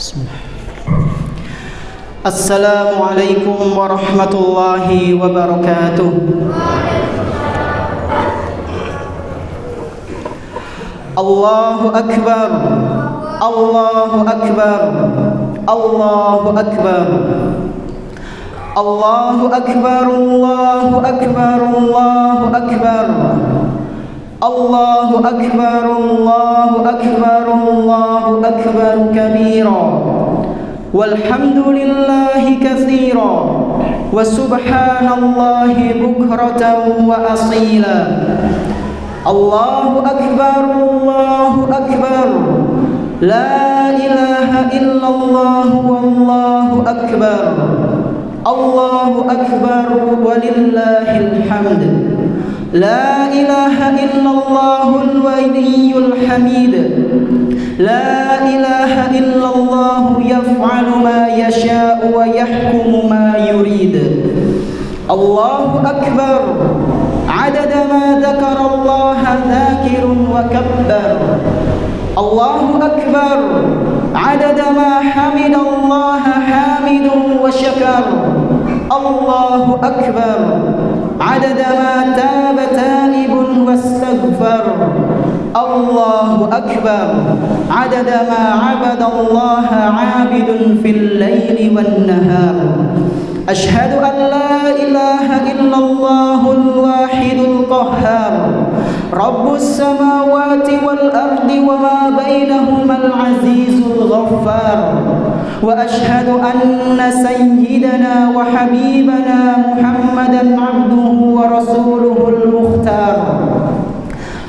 Bismillah. Assalamualaikum warahmatullahi wabarakatuh. Allahu akbar. Allahu akbar. Allahu akbar. Allahu akbar. Allahu akbar. Allahu akbar. Allahu akbar. Allahu akbar. Allahu akbar kabira. Walhamdulillahi katsira. Wa subhanallahi bukratan wa asila. Allahu akbar. Allahu akbar. La ilaha illallah wallahu akbar. Allahu akbar walillahil hamd. La ilaha illallahul waliyyul hamid. La ilaha illallah yaf'alu ma yasha'u wa yahkumu ma yurid. Allahu akbar. Adada ma dzakara Allah dzakirun wa kabbar. Allahu akbar. Adada ma hamida Allah hamidun wa syakar. Allahu akbar. Adada ma taba taibun wastaghfar. Allahu akbar. Adada ma abada Allah abidun fil laili wan nahar. Ashhadu an la ilaha illallahul wahidul qahhar. Rabbus samawati wal ardi wa ma bainahumal azizul ghaffar. Wa ashhadu anna sayyidana wa habibana Muhammadan abduhu wa rasuluhul mukhtar.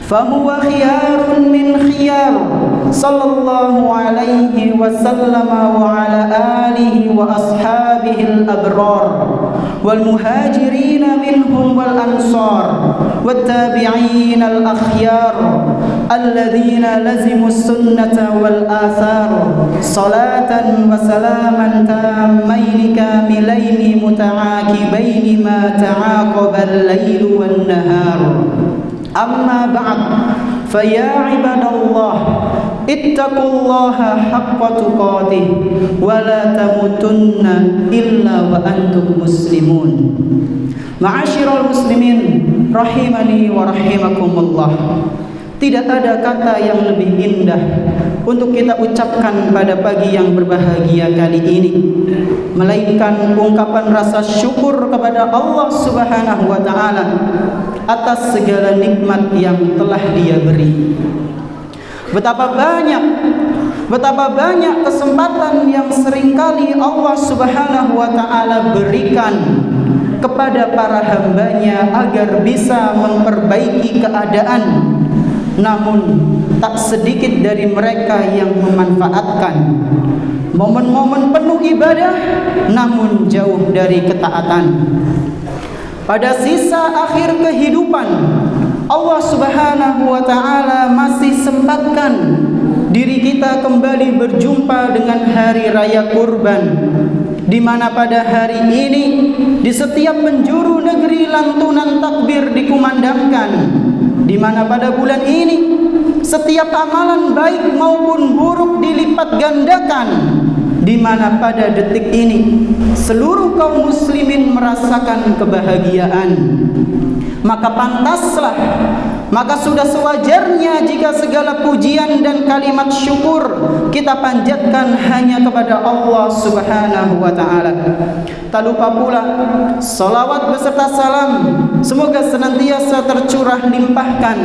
Fahuwa khiyarun min khiyar. Sallallahu alaihi wasallam wa ala alihi wa ashabihi al-abrar wal muhajirin minhum wal ansar wat tabi'in al-akhyar alladhina lazimu as-sunnata wal athar salatan wa salaman tammain kamilain muta'aqibain ma ta'aqaba al-lail wan nahar. Amma ba'd, fa ya ibadallah ittaqullaha haqqa tuqatih wa la tamutunna illa wa antum muslimun. Ma'asyiral muslimin rahimani wa rahimakumullah. Tidak ada kata yang lebih indah untuk kita ucapkan pada pagi yang berbahagia kali ini melainkan ungkapan rasa syukur kepada Allah Subhanahu wa taala atas segala nikmat yang telah Dia beri. Betapa banyak kesempatan yang seringkali Allah Subhanahu wa taala berikan kepada para hambanya agar bisa memperbaiki keadaan. Namun tak sedikit dari mereka yang memanfaatkan momen-momen penuh ibadah namun jauh dari ketaatan. Pada sisa akhir kehidupan, Allah Subhanahu wa taala masih sempatkan diri kita kembali berjumpa dengan hari raya Kurban, di mana pada hari ini di setiap penjuru negeri lantunan takbir dikumandangkan, di mana pada bulan ini setiap amalan baik maupun buruk dilipat gandakan, di mana pada detik ini seluruh kaum muslimin merasakan kebahagiaan. Maka pantaslah, maka sudah sewajarnya jika segala pujian dan kalimat syukur kita panjatkan hanya kepada Allah Subhanahu wa taala. Tak lupa pula salawat beserta salam semoga senantiasa tercurah limpahkan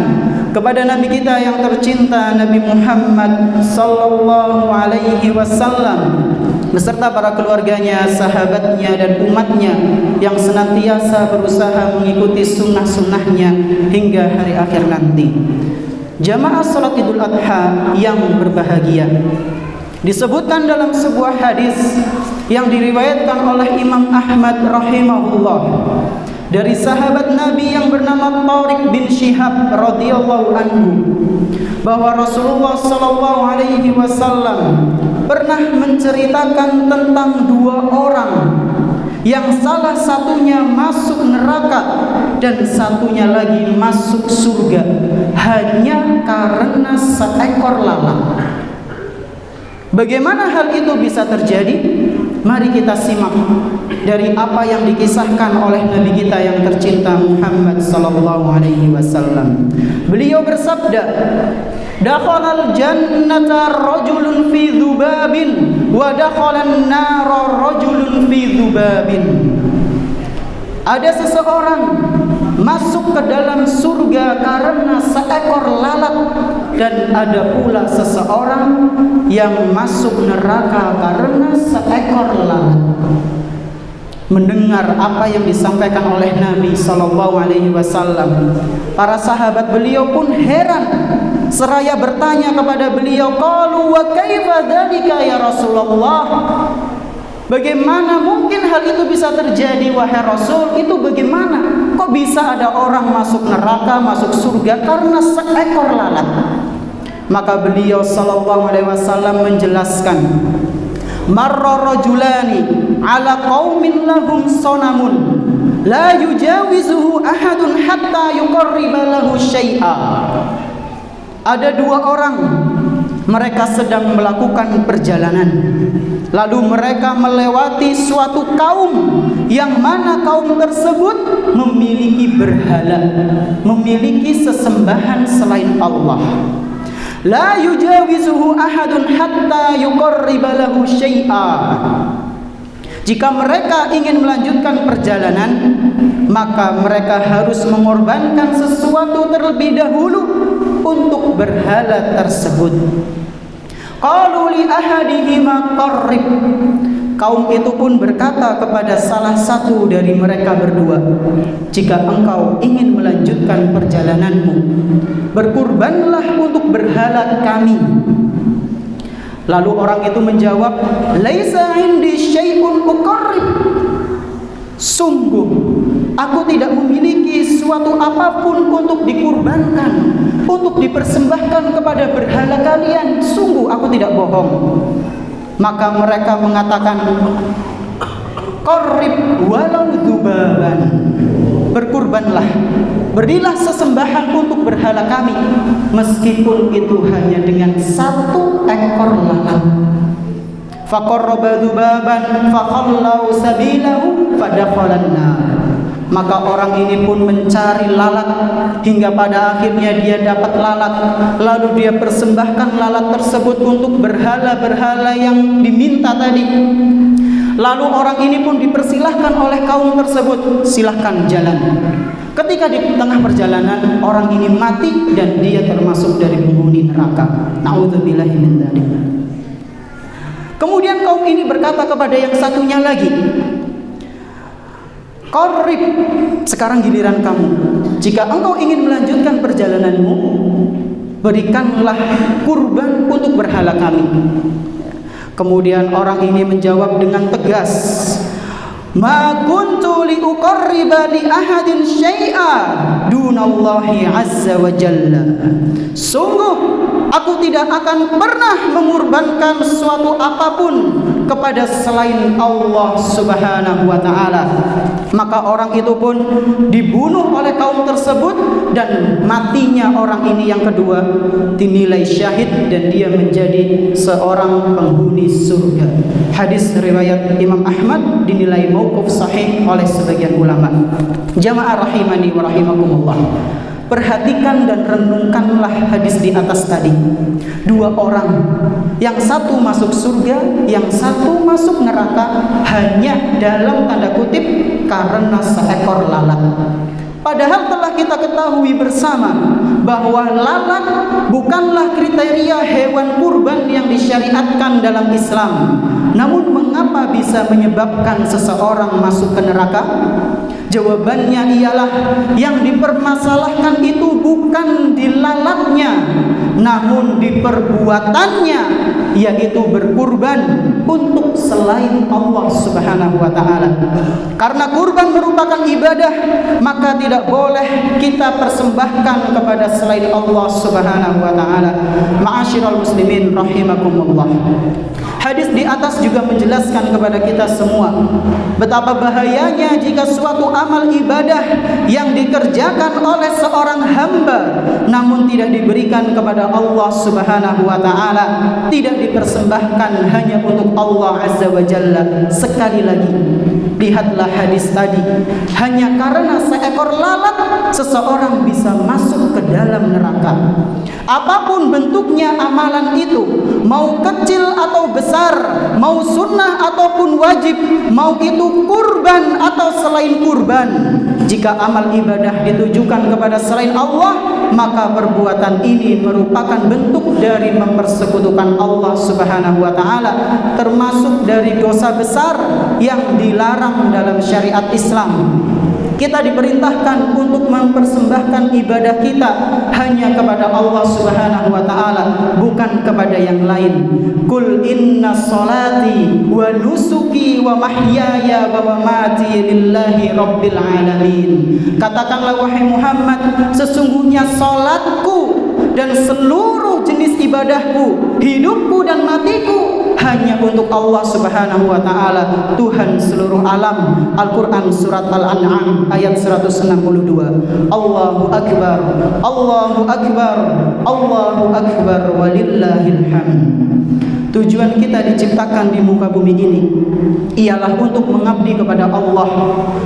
kepada Nabi kita yang tercinta Nabi Muhammad sallallahu alaihi wasallam beserta para keluarganya, sahabatnya dan umatnya yang senantiasa berusaha mengikuti sunnah-sunnahnya hingga hari akhir nanti. Jamaah salat Idul Adha yang berbahagia, disebutkan dalam sebuah hadis yang diriwayatkan oleh Imam Ahmad rahimahullah dari sahabat Nabi yang bernama Tariq bin Syihab radhiyallahu anhu bahwa Rasulullah sallallahu alaihi wasallam pernah menceritakan tentang dua orang yang salah satunya masuk neraka dan satunya lagi masuk surga hanya karena seekor lalat. Bagaimana hal itu bisa terjadi? Mari kita simak dari apa yang dikisahkan oleh Nabi kita yang tercinta Muhammad sallallahu alaihi wasallam. Beliau bersabda, "Dakhalal jannata rajulun fi dzubabin wa dakhalan nara rajulun fi dzubabin." Ada seseorang masuk ke dalam surga karena seekor lalat, dan ada pula seseorang yang masuk neraka karena seekor lalat. Mendengar apa yang disampaikan oleh Nabi sallallahu alaihi wasallam, para sahabat beliau pun heran seraya bertanya kepada beliau, qalu wa kaifa dzalika ya Rasulullah? Bagaimana mungkin hal itu bisa terjadi wahai Rasul? Itu bagaimana? Kok bisa ada orang masuk neraka, masuk surga karena seekor lalat? Maka beliau sallallahu alaihi wasallam menjelaskan, marra rajulani ala qaumin lahum sanamun la yujawizuhu ahadun hatta yuqarriba lahu syai'a. Ada dua orang, mereka sedang melakukan perjalanan, lalu mereka melewati suatu kaum yang mana kaum tersebut memiliki berhala, memiliki sesembahan selain Allah. La yujawizuhu ahadun hatta yuqarriba lahu syai'a. Jika mereka ingin melanjutkan perjalanan, maka mereka harus mengorbankan sesuatu terlebih dahulu untuk berhala tersebut. Qalu li ahadihima qarrib. Kaum itu pun berkata kepada salah satu dari mereka berdua, jika engkau ingin melanjutkan perjalananmu, berkurbanlah untuk berhala kami. Lalu orang itu menjawab, laisa indi syai'un uqarrib. Sungguh aku tidak memiliki suatu apapun untuk dikurbankan, untuk dipersembahkan kepada berhala kalian. Sungguh aku tidak bohong. Maka mereka mengatakan, qarrib walau dzubaban. Berkurbanlah, berilah sesembahan untuk berhala kami, meskipun itu hanya dengan satu ekor lalat. Faqarraba dzubaban fakhallau sabilahu fadakhalan nar. Maka orang ini pun mencari lalat hingga pada akhirnya dia dapat lalat. Lalu dia persembahkan lalat tersebut untuk berhala-berhala yang diminta tadi. Lalu orang ini pun dipersilahkan oleh kaum tersebut, silahkan jalan. Ketika di tengah perjalanan, orang ini mati dan dia termasuk dari penghuni neraka. Na'udzubillahi min dzalik. Kemudian kaum ini berkata kepada yang satunya lagi, qarrib, sekarang giliran kamu. Jika engkau ingin melanjutkan perjalananmu, berikanlah kurban untuk berhala kami. Kemudian orang ini menjawab dengan tegas, ma kuntu li uqarriba li ahadin syai'a dunallahi azza wa jalla. Sungguh aku tidak akan pernah mengorbankan sesuatu apapun kepada selain Allah subhanahu wa ta'ala. Maka orang itu pun dibunuh oleh kaum tersebut, dan matinya orang ini yang kedua dinilai syahid dan dia menjadi seorang penghuni surga. Hadis riwayat Imam Ahmad dinilai mauquf sahih oleh sebagian ulama. Jamaah rahimani wa rahimakumullah, perhatikan dan renungkanlah hadis di atas tadi. Dua orang, yang satu masuk surga, yang satu masuk neraka, hanya dalam tanda kutip karena seekor lalat. Padahal telah kita ketahui bersama bahwa lalat bukanlah kriteria hewan kurban yang disyariatkan dalam Islam. Namun mengapa bisa menyebabkan seseorang masuk ke neraka? Jawabannya ialah yang dipermasalahkan itu bukan di lalatnya, namun di perbuatannya, yaitu berkurban untuk selain Allah subhanahu wa ta'ala. Karena kurban merupakan ibadah, maka tidak boleh kita persembahkan kepada selain Allah subhanahu wa ta'ala. Ma'asyiral muslimin rahimakumullah, Hadis di atas juga menjelaskan kepada kita semua betapa bahayanya jika suatu amal ibadah yang dikerjakan oleh seorang hamba namun tidak diberikan kepada Allah Subhanahu wa taala, tidak dipersembahkan hanya untuk Allah Azza wa Jalla. Sekali lagi, lihatlah hadis tadi, hanya karena seekor lalat seseorang bisa masuk ke dalam neraka. Apapun bentuknya amalan itu, mau kecil atau besar, mau sunnah ataupun wajib, mau itu kurban atau selain kurban, jika amal ibadah ditujukan kepada selain Allah, maka perbuatan ini merupakan bentuk dari mempersekutukan Allah Subhanahu wa taala, termasuk dari dosa besar yang dilarang dalam syariat Islam. Kita diperintahkan untuk mempersembahkan ibadah kita hanya kepada Allah Subhanahu wa taala, bukan kepada yang lain. Qul inna sholati wa nusuki wa mahyaya wa mamati lillahi rabbil alamin. Katakanlah wahai Muhammad, sesungguhnya salatku dan seluruh jenis ibadahku, hidupku dan matiku hanya untuk Allah Subhanahu wa taala, Tuhan seluruh alam. Al-Qur'an surat Al-An'am ayat 162. Allahu akbar, Allahu akbar, Allahu akbar walillahil hamd. Tujuan kita diciptakan di muka bumi ini ialah untuk mengabdi kepada Allah,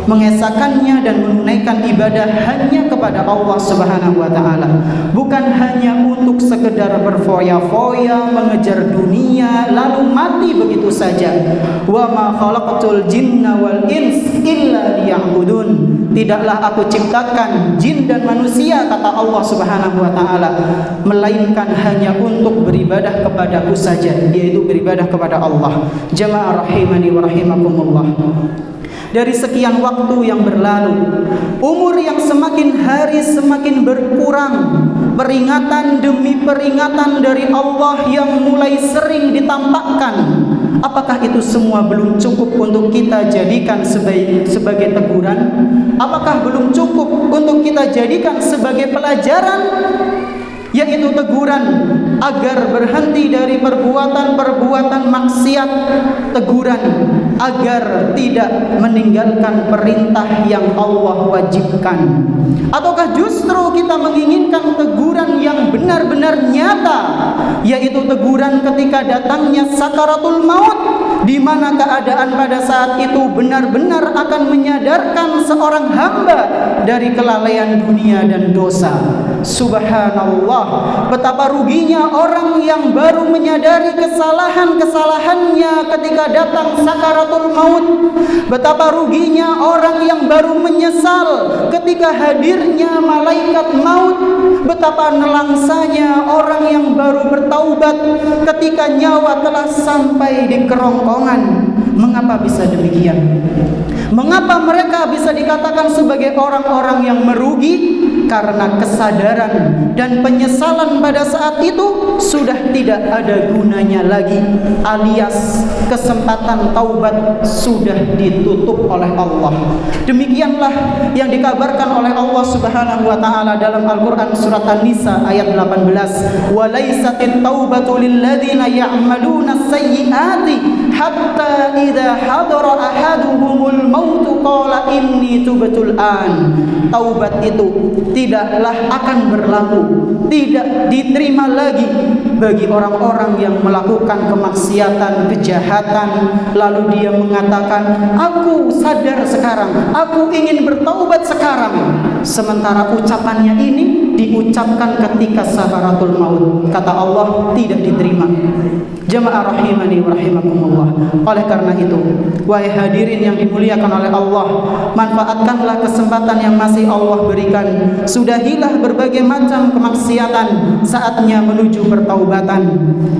mengesahkannya dan menunaikan ibadah hanya kepada Allah Subhanahu wa taala, bukan hanya untuk sekedar berfoya-foya mengejar dunia lalu mati begitu saja. Wa ma khalaqtul jinna wal ins illa liya'budun. Tidaklah aku ciptakan jin dan manusia, kata Allah Subhanahu wa taala, melainkan hanya untuk beribadah kepadaku saja, yaitu beribadah kepada Allah. Jamaah rahimani wa rahimakumullah. Dari sekian waktu yang berlalu, umur yang semakin hari semakin berkurang, peringatan demi peringatan dari Allah yang mulai sering ditampakkan. Apakah itu semua belum cukup untuk kita jadikan sebagai teguran? Apakah belum cukup untuk kita jadikan sebagai pelajaran? Yaitu teguran agar berhenti dari perbuatan-perbuatan maksiat, teguran agar tidak meninggalkan perintah yang Allah wajibkan. Ataukah justru kita menginginkan teguran yang benar-benar nyata, yaitu teguran ketika datangnya sakaratul maut, di mana keadaan pada saat itu benar-benar akan menyadarkan seorang hamba dari kelalaian dunia dan dosa. Subhanallah, betapa ruginya orang yang baru menyadari kesalahan-kesalahannya ketika datang sakaratul maut. Betapa ruginya orang yang baru menyesal ketika hadirnya malaikat maut. Betapa nelangsanya orang yang baru bertaubat ketika nyawa telah sampai di kerongkongan. Mengapa bisa demikian? Mengapa mereka bisa dikatakan sebagai orang-orang yang merugi? Karena kesadaran dan penyesalan pada saat itu sudah tidak ada gunanya lagi, alias kesempatan taubat sudah ditutup oleh Allah. Demikianlah yang dikabarkan oleh Allah Subhanahu wa taala dalam Al-Qur'an surat An-Nisa ayat 18. Wa laisatit taubatu lil ladzina ya'maluna as-sayyi'ati hatta idza hadara ahaduhumul maut qala inni tubtul an. Taubat itu tidaklah akan berlaku, tidak diterima lagi bagi orang-orang yang melakukan kemaksiatan, kejahatan, lalu dia mengatakan, aku sadar sekarang, aku ingin bertaubat sekarang. Sementara ucapannya ini diucapkan ketika sakaratul maut. Kata Allah, tidak diterima. Jamaah rahimani wa rahimakumullah. Oleh karena itu, wahai hadirin yang dimuliakan oleh Allah, manfaatkanlah kesempatan yang masih Allah berikan. Sudahilah berbagai macam kemaksiatan, saatnya menuju pertaubatan.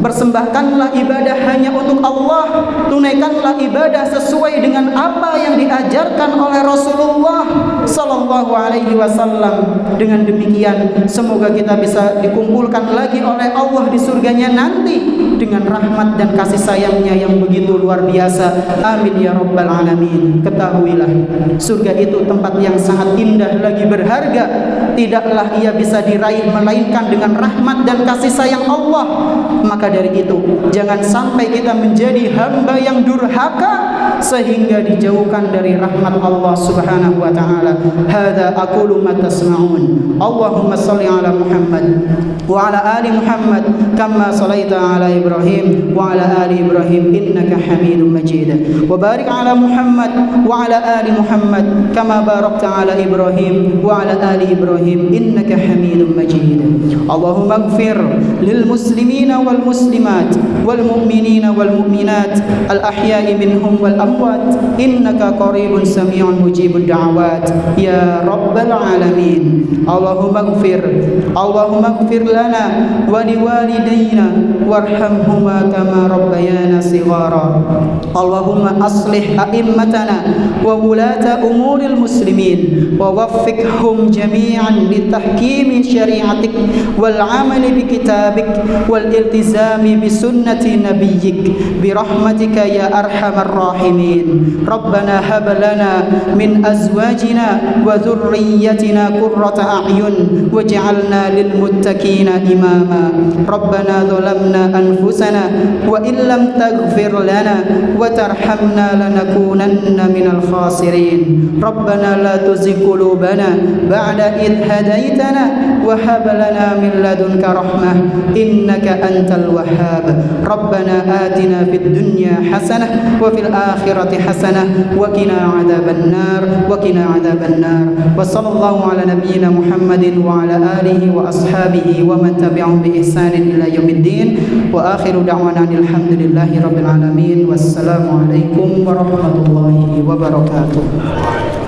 Persembahkanlah ibadah hanya untuk Allah, tunaikanlah ibadah sesuai dengan apa yang diajarkan oleh Rasulullah sallallahu alaihi wasallam. Dengan demikian, semoga kita bisa dikumpulkan lagi oleh Allah di surganya nanti dengan rahmat dan kasih sayangnya yang begitu luar biasa. Amin ya rabbal alamin. Ketahuilah, surga itu tempat yang sangat indah lagi berharga. Tidaklah ia bisa diraih melainkan dengan rahmat dan kasih sayang Allah. Maka dari itu, jangan sampai kita menjadi hamba yang durhaka sehingga dijauhkan dari rahmat Allah Subhanahu wa taala. Hadza aqulu ma tasma'un. Allahumma shalli ala Muhammad wa ala ali Muhammad kama shallaita ala Ibrahim wa ala ali Ibrahim innaka Hamidum Majid. Wa barik ala Muhammad wa ala ali Muhammad kama barakta ala Ibrahim wa ala ali Ibrahim innaka Hamidum Majid. Allahumma ighfir lil muslimina wal muslimat wal mu'minina wal mu'minat al ahya'i minhum wal amwat innaka qaribun sami'un mujibud da'awat ya rabbal alamin. Allahumma ighfir lana wa liwalidayna warhamhuma kama rabbayana shighara. Allahumma aslih a'immatana wa wulata umuril muslimin wa waffiqhum jami'an litahkimi syari'atik wal amali bi kitabik wal iltizami bi sunnati nabiyyik bi rahmatika ya arhamar rahimin. Rabbana hab lana min azwajina wa dhurriyyatina qurrata a'yun waj'alna lil muttaqina imama. Rabbana zalamna anfusana wa illam taghfir lana wa tarhamna lanakunanna minal khasirin. Rabbana la tuzigh qulubana ba'da idh hadaitana wa hab lana min ladunka rahmah innaka antal wahhab. Rabbana atina fid dunya hasanah wa fil akhirati hasanah wa qina adzaban nar. Wa sallallahu ala nabiyyina Muhammadin wa ala alihi wa ashabihi wa man tabi'ahum bi ihsanin ila yaumiddin. Wa akhiru da'wana alhamdulillahi rabbil alamin. Wassalamu alaikum warahmatullahi wabarakatuh.